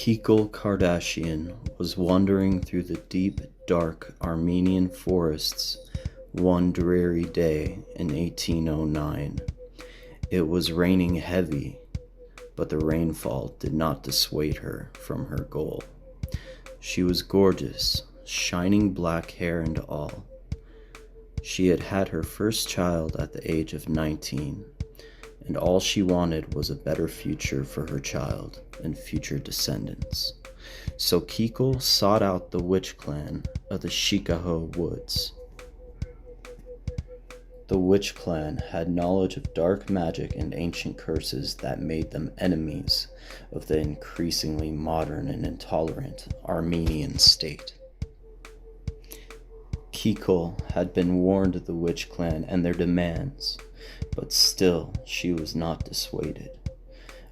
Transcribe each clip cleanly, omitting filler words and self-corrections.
Kardashian was wandering through the deep, dark Armenian forests one dreary day in 1809. It was raining heavy, but the rainfall did not dissuade her from her goal. She was gorgeous, shining black hair and all. She had had her first child at the age of 19, and all she wanted was a better future for her child and future descendants. So Kikul sought out the witch clan of the Shikaho woods. The witch clan had knowledge of dark magic and ancient curses that made them enemies of the increasingly modern and intolerant Armenian state. Kikul had been warned of the witch clan and their demands, but still she was not dissuaded.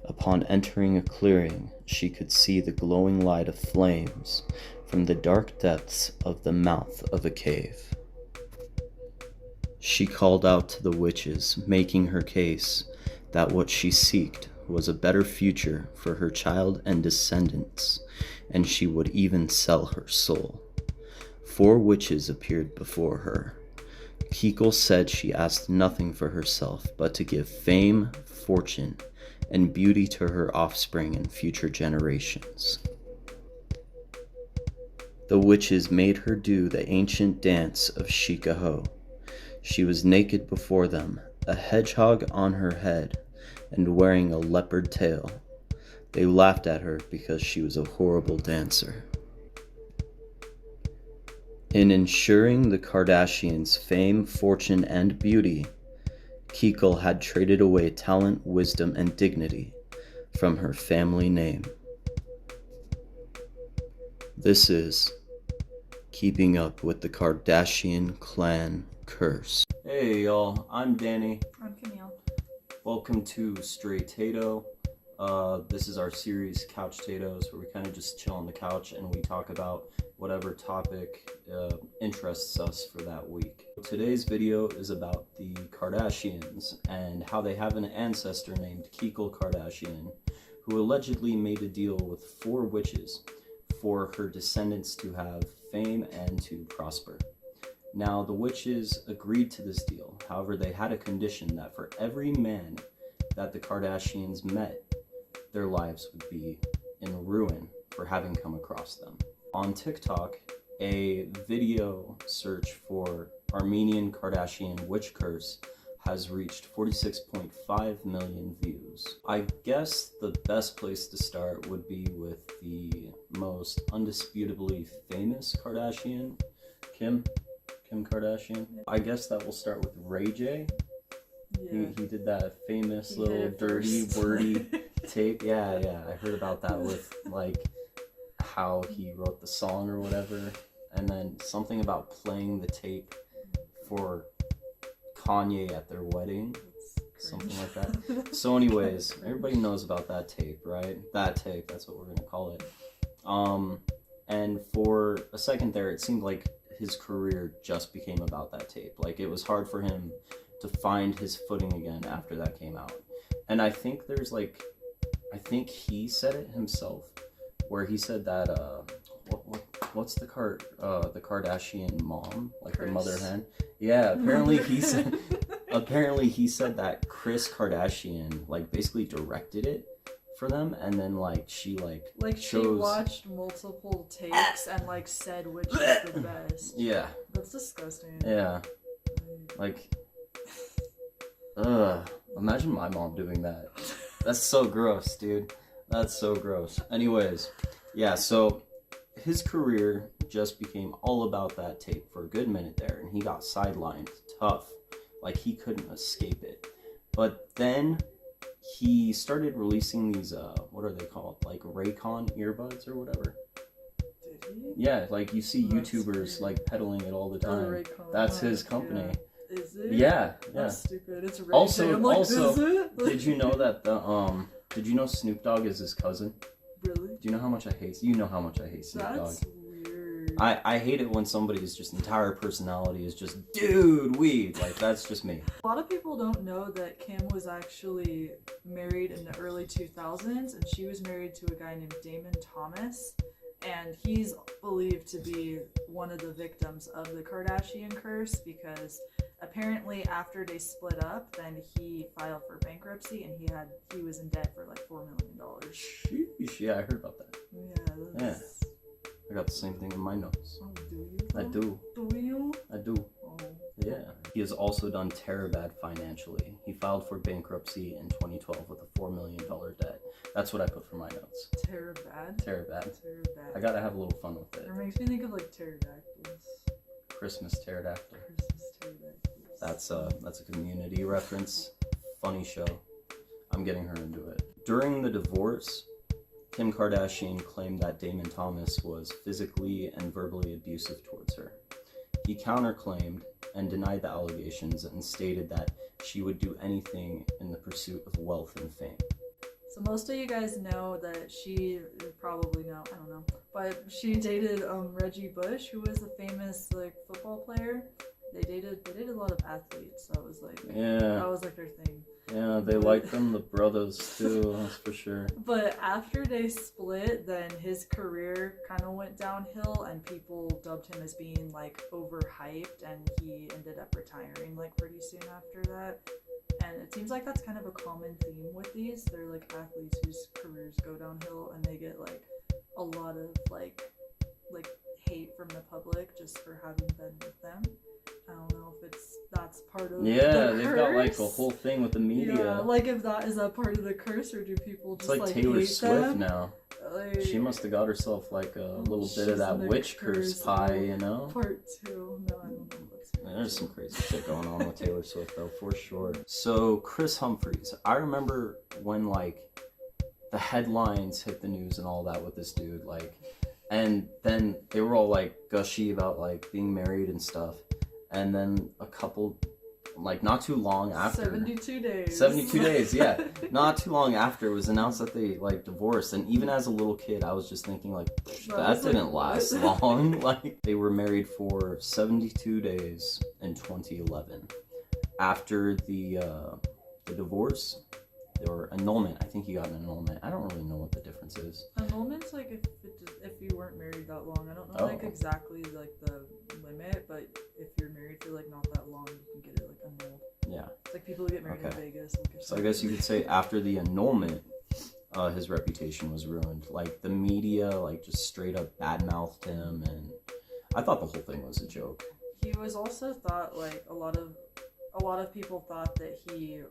Upon entering a clearing, she could see the glowing light of flames from the dark depths of the mouth of a cave. She called out to the witches, making her case that what she sought was a better future for her child and descendants, and she would even sell her soul. 4 witches appeared before her. Kikul said she asked nothing for herself but to give fame, fortune, and beauty to her offspring and future generations. The witches made her do the ancient dance of Shikaho. She was naked before them, a hedgehog on her head, and wearing a leopard tail. They laughed at her because she was a horrible dancer. In ensuring the Kardashians' fame, fortune, and beauty, Kikul had traded away talent, wisdom, and dignity from her family name. This is Keeping Up with the Kardashian Clan Curse. Hey y'all, I'm Danny. I'm Camille. Welcome to CouchTatoes. This is our series CouchTatoes, where we kind of just chill on the couch and we talk about whatever topic interests us for that week. Today's video is about the Kardashians and how they have an ancestor named Kikul Kardashian who allegedly made a deal with 4 witches for her descendants to have fame and to prosper. Now, the witches agreed to this deal. However, they had a condition that for every man that the Kardashians met, their lives would be in ruin for having come across them. On TikTok, a video search for Armenian Kardashian witch curse has reached 46.5 million views. I guess the best place to start would be with the most undisputably famous Kardashian, Kim Kardashian. I guess that will start with Ray J. Yeah. He did that famous little dirty, wordy tape. Yeah, I heard about that with like how he wrote the song or whatever, and then something about playing the tape for Kanye at their wedding, something like that. So anyways, everybody knows about that tape, right? That tape, that's what we're gonna call it. And for a second there, it seemed like his career just became about that tape. Like, it was hard for him to find his footing again after that came out. And I think there's like, I think he said it himself, where he said that what's the Kardashian mom, like Kris. The mother hen. Yeah, apparently he said that Kris Kardashian like basically directed it for them, and then like she she watched multiple takes and like said which is the best. Yeah. That's disgusting. Yeah. Like, imagine my mom doing that. That's so gross, dude. That's so gross. Anyways, yeah, so his career just became all about that tape for a good minute there, and he got sidelined tough. Like, he couldn't escape it. But then he started releasing these, what are they called? Like Raycon earbuds or whatever. Did he? Yeah, like you see YouTubers like peddling it all the time. That's his company. Yeah. Is it? Yeah. That's stupid. It's Ray Also, J. I'm like, also, is it? Did you know that did you know Snoop Dogg is his cousin? Really? Do you know how much I hate? You know how much I hate Snoop Dogg. That's weird. I hate it when somebody's just entire personality is just dude weed. Like that's just me. A lot of people don't know that Kim was actually married in the early 2000s, and she was married to a guy named Damon Thomas, and he's believed to be one of the victims of the Kardashian curse because apparently after they split up, then he filed for bankruptcy and he was in debt for like $4 million. Sheesh, yeah, I heard about that. Yeah. I got the same thing in my notes. Oh, do you? I do. Do you? I do. Oh. Yeah. He has also done bad financially. He filed for bankruptcy in 2012 with a $4 million debt. That's what I put for my notes. Bad. Bad. I gotta have a little fun with it. It makes me think of like pterodactyls. Christmas pterodactyl. Christmas pterodactyls. That's a community reference. Funny show. I'm getting her into it. During the divorce, Kim Kardashian claimed that Damon Thomas was physically and verbally abusive towards her. He counterclaimed and denied the allegations and stated that she would do anything in the pursuit of wealth and fame. So most of you guys know that she probably know, I don't know, but she dated Reggie Bush, who was a famous like football player. They dated a lot of athletes. So it was like that was like their thing. Yeah, they like them, the brothers too, that's for sure. But after they split, then his career kind of went downhill, and people dubbed him as being like overhyped, and he ended up retiring like pretty soon after that. And it seems like that's kind of a common theme with these. They're like athletes whose careers go downhill, and they get like a lot of like hate from the public just for having been with them. I don't know if that's part of the curse. They've got like a whole thing with the media. Yeah, like if that is a part of the curse, or do people just it's like Taylor hate Swift them? Now. Like, she must have got herself like a little bit of that witch curse pie, you know? Part 2. No, I don't know what's There's some crazy shit going on with Taylor Swift though, for sure. So Chris Humphries, I remember when like the headlines hit the news and all that with this dude, like, and then they were all like gushy about like being married and stuff. And then a couple, like not too long after 72 days 72 days, yeah, not too long after it was announced that they like divorced. And even as a little kid I was just thinking like that didn't last long. Like they were married for 72 days in 2011. After the divorce, or annulment, I think he got an annulment. I don't really know what the difference is. Annulment's like if you weren't married that long. I don't know like exactly like the limit, but if you're married for like not that long, you can get it like annulled. Yeah. It's like people who get married in Vegas. Like, so I guess you could say after the annulment, his reputation was ruined. Like the media, like just straight up badmouthed him, and I thought the whole thing was a joke. He was also thought like a lot of people thought that he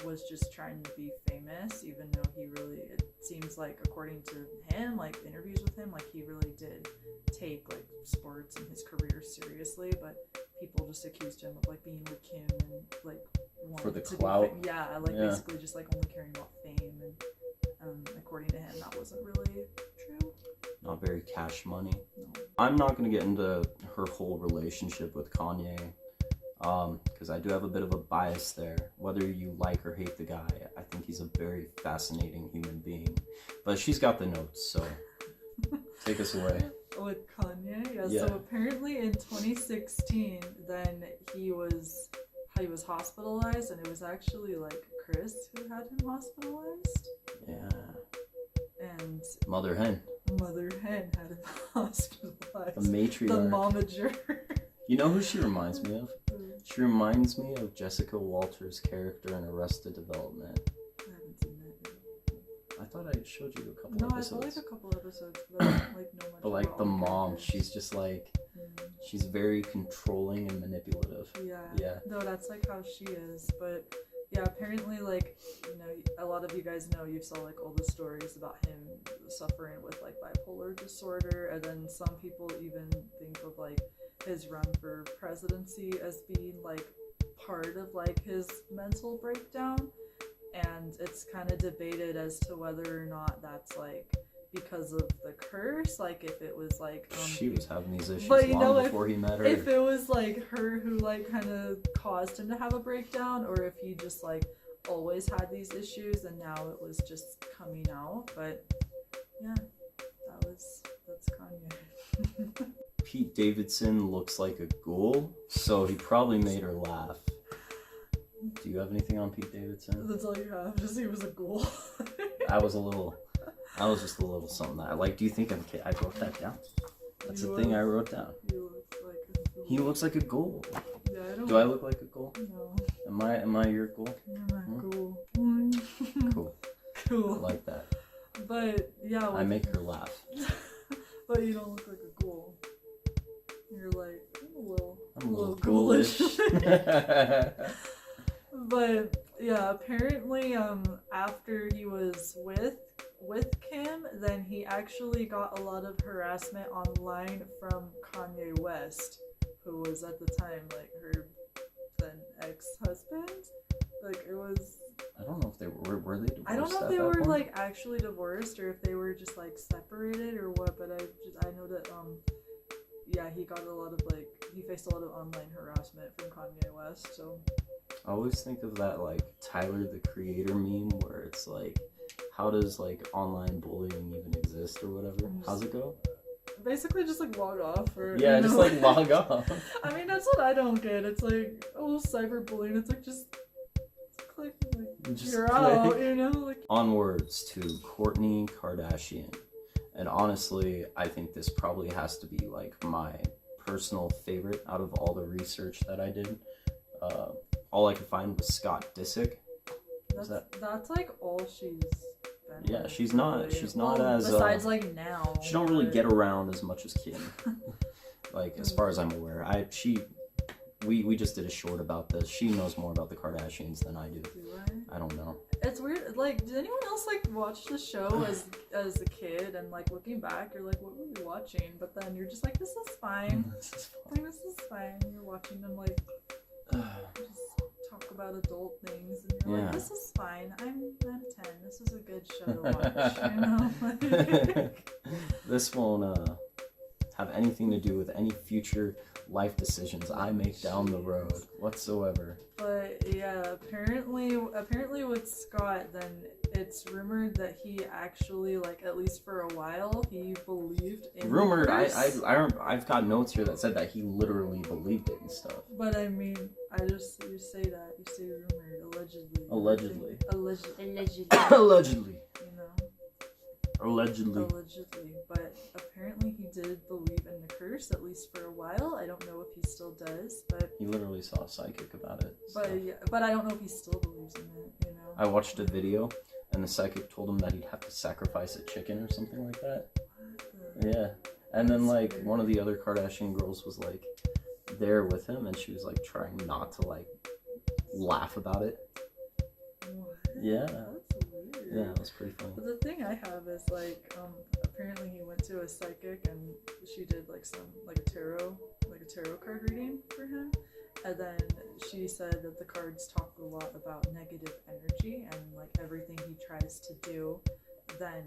was just trying to be famous, even though he really, it seems like according to him, like interviews with him, like he really did take like sports and his career seriously, but people just accused him of like being with Kim and like wanting for the to clout. Basically just like only caring about fame, and according to him that wasn't really true. Not very cash money. No. I'm not gonna get into her whole relationship with Kanye, because I do have a bit of a bias there. Whether you like or hate the guy, I think he's a very fascinating human being. But she's got the notes, so take us away. With Kanye, yeah. So apparently in 2016, then he was hospitalized, and it was actually like Chris who had him hospitalized. Yeah. And Mother Hen had him hospitalized. The matriarch. The momager. You know who she reminds me of? She reminds me of Jessica Walter's character in Arrested Development. I haven't seen that yet. I thought I showed you a couple episodes. No, I saw like a couple episodes, but I don't like know much. But like the mom, characters. she's just like, she's very controlling and manipulative. Yeah. No, that's like how she is. But yeah, apparently like, you know, a lot of you guys know, you saw like all the stories about him suffering with like bipolar disorder, and then some people even think of like his run for presidency as being like part of like his mental breakdown. And it's kind of debated as to whether or not that's like because of the curse, like if it was like she was having these issues before he met her. If it was like her who like kind of caused him to have a breakdown, or if he just like always had these issues and now it was just coming out. But yeah, that's Kanye. Pete Davidson looks like a ghoul, so he probably made her laugh. Do you have anything on Pete Davidson? That's all you have. Just he was a ghoul. I was just a little something that I like. Do you think I'm kidding? I wrote that down. That's the thing I wrote down. He looks like a ghoul. Yeah, I don't. Do I look like a ghoul? No. Am I your ghoul? You're not ghoul. Cool. Cool. I like that. But yeah. I make her laugh. But you don't look like a ghoul. You're like I'm a little ghoulish. But yeah, apparently after he was with Kim, then he actually got a lot of harassment online from Kanye West, who was at the time like her then ex-husband. Like it was. I don't know if they were they divorced. I don't know if at they that were point? like actually divorced or if they were just like separated or what. But I know that yeah, he got a lot of like he faced a lot of online harassment from Kanye West. So I always think of that like Tyler the Creator meme where it's like, how does like online bullying even exist or whatever? How's it go? basically just like log off or Yeah, just like log off. I mean that's what I don't get. It's like cyberbullying. It's like just click like Just you're click. out, you know? Like Onwards to Kourtney Kardashian. And honestly, I think this probably has to be like my personal favorite out of all the research that I did. All I could find was Scott Disick. that's like all she's been Yeah, with, she's not really. she's not Well, as besides like now. she don't really but- get around as much as Kim. Like as far as I'm aware, we just did a short about this. She knows more about the Kardashians than I do. Do I? I don't know. It's weird. Like, did anyone else like watch the show as a kid and like looking back, you're like, what were we watching? But then you're just like, this is fine. This is Like, this is fine. You're watching them like just talk about adult things, and you're Yeah. like, this is fine. I'm 10. This is a good show to watch. You know. This won't have anything to do with any future life decisions I make down the road whatsoever. But yeah, apparently with Scott, then it's rumored that he actually, like, at least for a while, he believed in Rumored. the curse. I've got notes here that said that he literally believed it and stuff. But I mean, you say that, you say rumored, allegedly. Allegedly. Allegedly. Allegedly. You know, Allegedly. allegedly. But apparently he did believe in the curse, at least for a while. I don't know if he still does, but He literally saw a psychic about it. but so. yeah, but I don't know if he still believes in it. You know. I watched a video, and the psychic told him that he'd have to sacrifice a chicken or something like that. Yeah. And then, like, one of the other Kardashian girls was, like, there with him, and she was, like, trying not to, like, laugh about it. What? Yeah. That's weird. Yeah, it was pretty funny. But the thing I have is like, apparently he went to a psychic and she did like a tarot card reading for him, and then she said that the cards talk a lot about negative energy and like everything he tries to do, then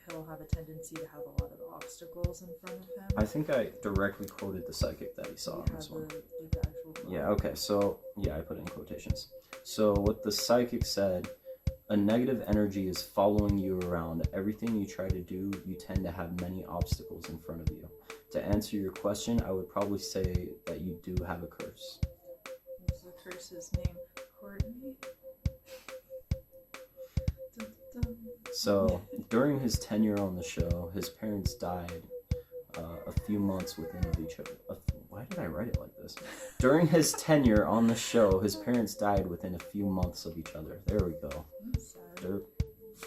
he'll have a tendency to have a lot of obstacles in front of him. I think I directly quoted the psychic that he saw You in have this one. the actual quote. Yeah, okay, so, yeah, I put it in quotations. So, what the psychic said, a negative energy is following you around. Everything you try to do, you tend to have many obstacles in front of you. To answer your question, I would probably say that you do have a curse. What's the curse's name? Kourtney? Dun, dun, dun. So, during his tenure on the show, his parents died a few months within of each other. Why did I write it like this? During his tenure on the show, his parents died within a few months of each other. There we go. That's sad. Their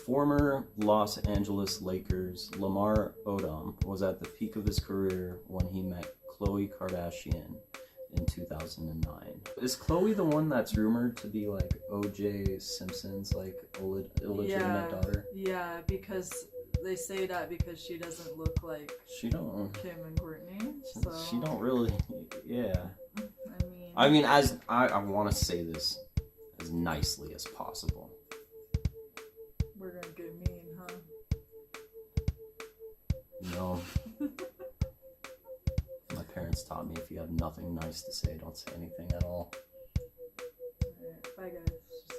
former Los Angeles Lakers, Lamar Odom, was at the peak of his career when he met Khloe Kardashian in 2009. Is Khloe the one that's rumored to be like O.J. Simpson's like illegitimate daughter? Yeah, because they say that because she doesn't look like She don't. Kim and Kourtney. So She don't really. Yeah. I mean, as I want to say this as nicely as possible. we're gonna get mean, huh? No. My parents taught me if you have nothing nice to say, don't say anything at all. Alright, bye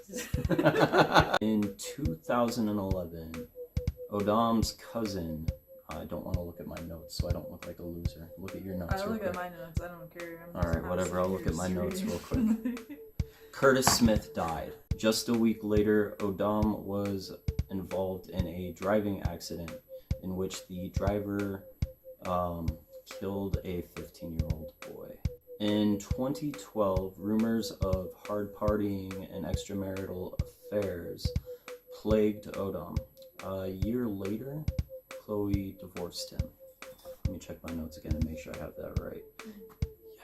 guys. In 2011, Odom's cousin, I don't want to look at my notes notes so I don't look like a loser. Look at your notes. I real look quick. at my notes. I don't care. Alright, whatever. I'll look at my notes real quick. quick. Curtis Smith died. Just a week later, Odom was involved in a driving accident in which the driver killed a 15-year-old boy. In 2012, rumors of hard partying and extramarital affairs plagued Odom. A year later, Chloe divorced him. Let me check my notes again and make sure I have that right.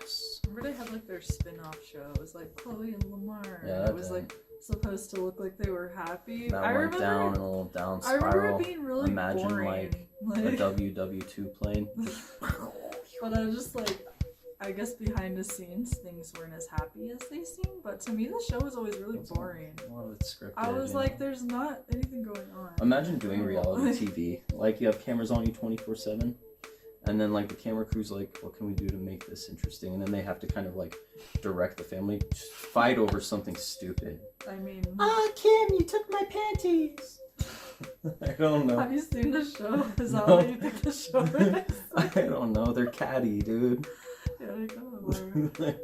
Yes. Remember they had like their spin-off show. It was like Chloe and Lamar. Yeah, And it was like supposed to look like they were happy. That I went remember, down a little down I remember spiral. it being really Imagine boring. like a WW2 plane. But I was just like, I guess behind the scenes things weren't as happy as they seem. But to me, the show was always really boring. A lot of it's scripted. I was you like, know? there's not anything going on. Imagine doing reality TV. Like you have cameras on you 24/7, and then like the camera crew's like, what can we do to make this interesting? And then they have to kind of like direct the family, just fight over something stupid. I mean, Kim, you took my panties. I don't know. have you seen the show? Is that No. what you think the show is? I don't know. They're catty, dude. Yeah, they kind of were.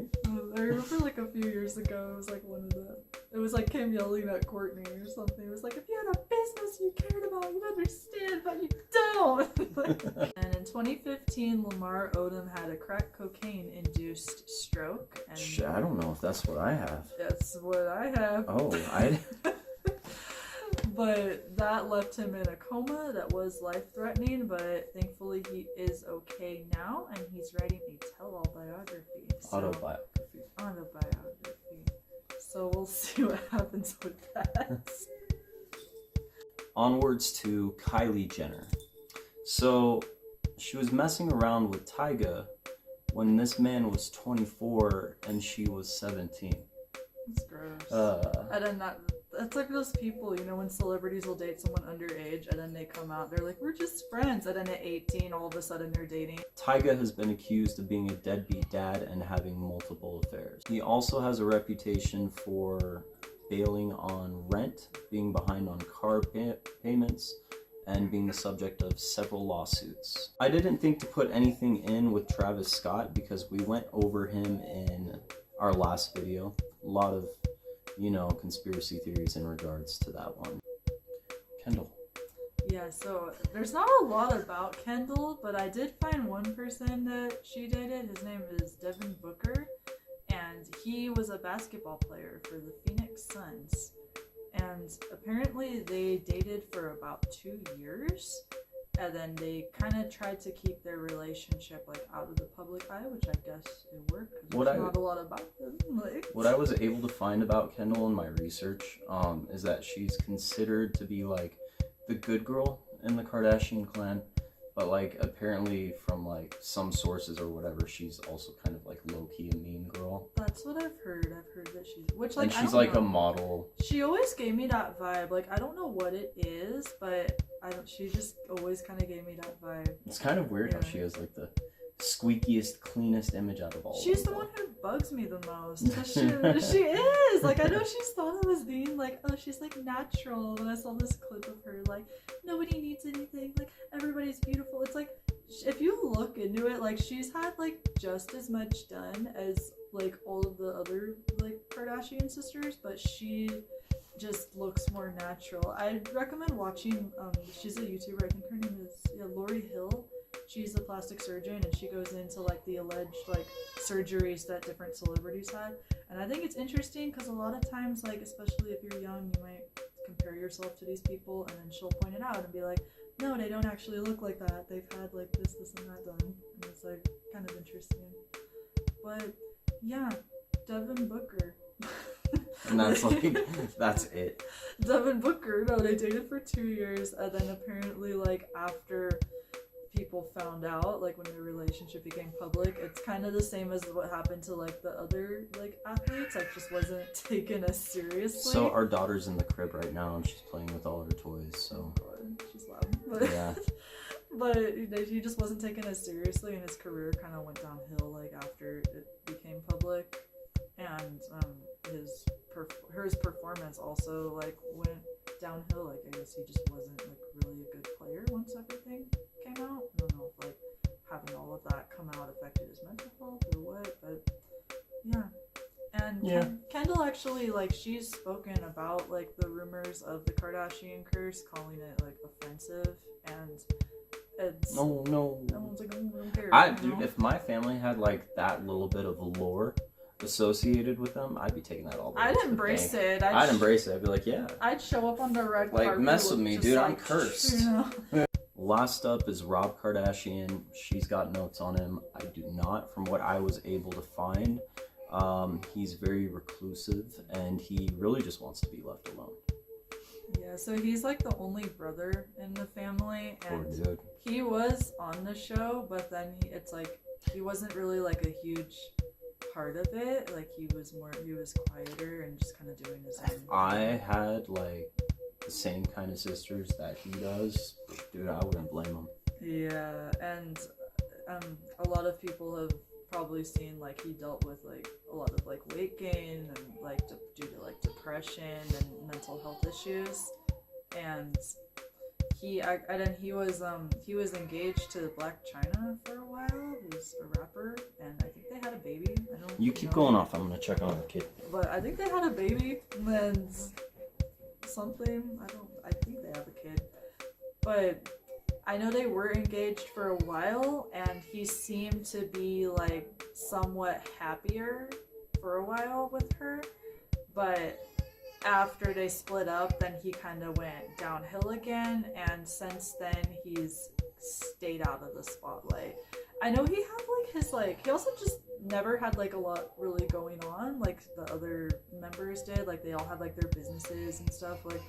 I remember like a few years ago, it was like one of the. It was like Kim yelling at Courtney or something. It was like, if you had a business you cared about, you'd understand, but you don't. And in 2015, Lamar Odom had a crack cocaine-induced stroke. And Shit, I don't know if that's what I have. that's what I have. Oh, I. But that left him in a coma that was life-threatening, but thankfully he is okay now, and he's writing a tell-all biography. Autobiography. Autobiography. So we'll see what happens with that. Onwards to Kylie Jenner. So, she was messing around with Tyga when this man was 24 and she was 17. It's gross. And then that's like those people, you know, when celebrities will date someone underage and then they come out, they're like, we're just friends. And then at 18, all of a sudden they're dating. Tyga has been accused of being a deadbeat dad and having multiple affairs. He also has a reputation for bailing on rent, being behind on car payments, and being the subject of several lawsuits. I didn't think to put anything in with Travis Scott because we went over him in our last video. A lot of, you know, conspiracy theories in regards to that one. Kendall. Yeah, so there's not a lot about Kendall, but I did find one person that she dated. His name is Devin Booker, and he was a basketball player for the Phoenix Suns. And apparently they dated for about 2 years, and then they kind of tried to keep their relationship like out of the public eye, which I guess it worked because there's not a lot about them. Like, what I was able to find about Kendall in my research is that she's considered to be like the good girl in the Kardashian clan, but like apparently from like some sources or whatever, she's also kind of like low-key a mean girl. that's what I've heard. I've heard that she's, which like, And I she's don't like know. a model. She always gave me that vibe. Like, I don't know what it is, but she just always kind of gave me that vibe. It's kind of weird how she has like the squeakiest, cleanest image out of all She's of the them. one who bugs me the most. She is. Like, I know she's thought I was being like, oh, she's like natural. When I saw this clip of her, like, nobody needs anything. Like, everybody's beautiful. It's like, if you look into it, like, she's had like just as much done as like all of the other like Kardashian sisters, but she just looks more natural. I'd recommend watching, she's a YouTuber, I think her name is Lori Hill. She's a plastic surgeon, and she goes into like the alleged like surgeries that different celebrities had. And I think it's interesting because a lot of times, like, especially if you're young, you might compare yourself to these people, and then she'll point it out and be like, no, they don't actually look like that. They've had like this and that done. And it's like kind of interesting. But yeah, Devin Booker. And that's like, that's it. Devin Booker, no, they dated for 2 years, and then apparently, like, after people found out, like, when their relationship became public, it's kind of the same as what happened to, like, the other, like, athletes, like, just wasn't taken as seriously. So our daughter's in the crib right now, and she's playing with all her toys, so. Oh God, she's loud. But, Yeah. but he just wasn't taken as seriously, and his career kind of went downhill, like, after it became public. And his performance also like went downhill. Like, I guess he just wasn't like really a good player once everything came out. I don't know if like Yeah. Kendall actually, like, she's spoken about, like, the rumors of the Kardashian curse, calling it, like, offensive, and it's... No. Everyone's like, I don't care. Dude, if my family had, like, that little bit of lore associated with them, I'd be taking that all the way I'd to the embrace bank. it. I'd embrace it. I'd be like, yeah. I'd show up on the red Like, carpet. mess with me, just dude. like, I'm cursed. You know? Last up is Rob Kardashian. She's got notes on him. I do not, from what I was able to find. He's very reclusive, and he really just wants to be left alone. Yeah, so he's like the only brother in the family, Poor and dude. he was on the show, but then it's like he wasn't really like a huge part of it. Like he was quieter and just kind of doing his own thing. I had like the same kind of sisters that he does, dude. I wouldn't blame him. Yeah, and a lot of people have probably seen like he dealt with like a lot of like weight gain and like due to like depression and mental health issues, and he was engaged to Black China for a while, who's a rapper, and I think they had a baby. I don't You keep know. going off. I'm gonna check on the kid. But I think they had a baby and something. I think they have a kid. But I know they were engaged for a while, and he seemed to be like somewhat happier for a while with her. But after they split up, then he kind of went downhill again, and since then he's stayed out of the spotlight. I know he had like his like he also just never had like a lot really going on like the other members did. Like they all had like their businesses and stuff. Like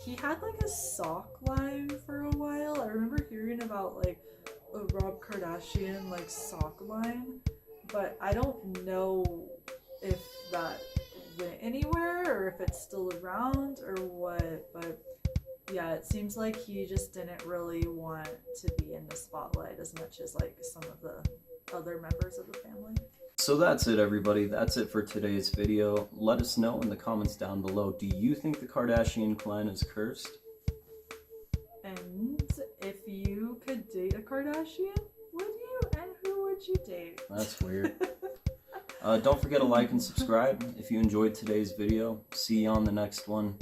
he had like a sock line for a while. I remember hearing about like a Rob Kardashian like sock line, but I don't know if that went anywhere or if it's still around or what. But yeah, it seems like he just didn't really want to be in the spotlight as much as like some of the other members of the family. So that's it, everybody. That's it for today's video. Let us know in the comments down below. Do you think the Kardashian clan is cursed? And if you could date a Kardashian, would you? And who would you date? That's weird. Don't forget to like and subscribe if you enjoyed today's video. See you on the next one.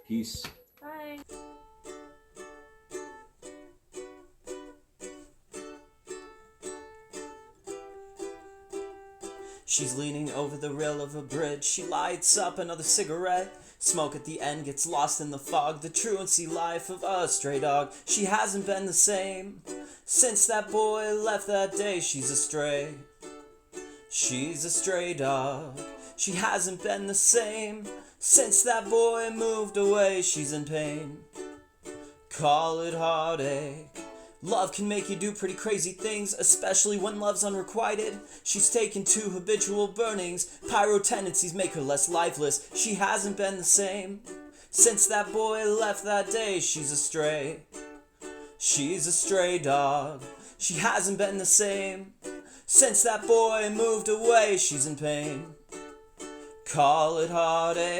Peace. Bye. She's leaning over the rail of a bridge. She lights up another cigarette. Smoke at the end gets lost in the fog. The truancy life of a stray dog. She hasn't been the same since that boy left that day. She's a stray. She's a stray dog. She hasn't been the same since that boy moved away. She's in pain. Call it heartache. Love can make you do pretty crazy things, especially when love's unrequited. She's taken to habitual burnings. Pyro tendencies make her less lifeless. She hasn't been the same since that boy left that day. She's a stray. She's a stray dog. She hasn't been the same since that boy moved away. She's in pain. Call it heartache.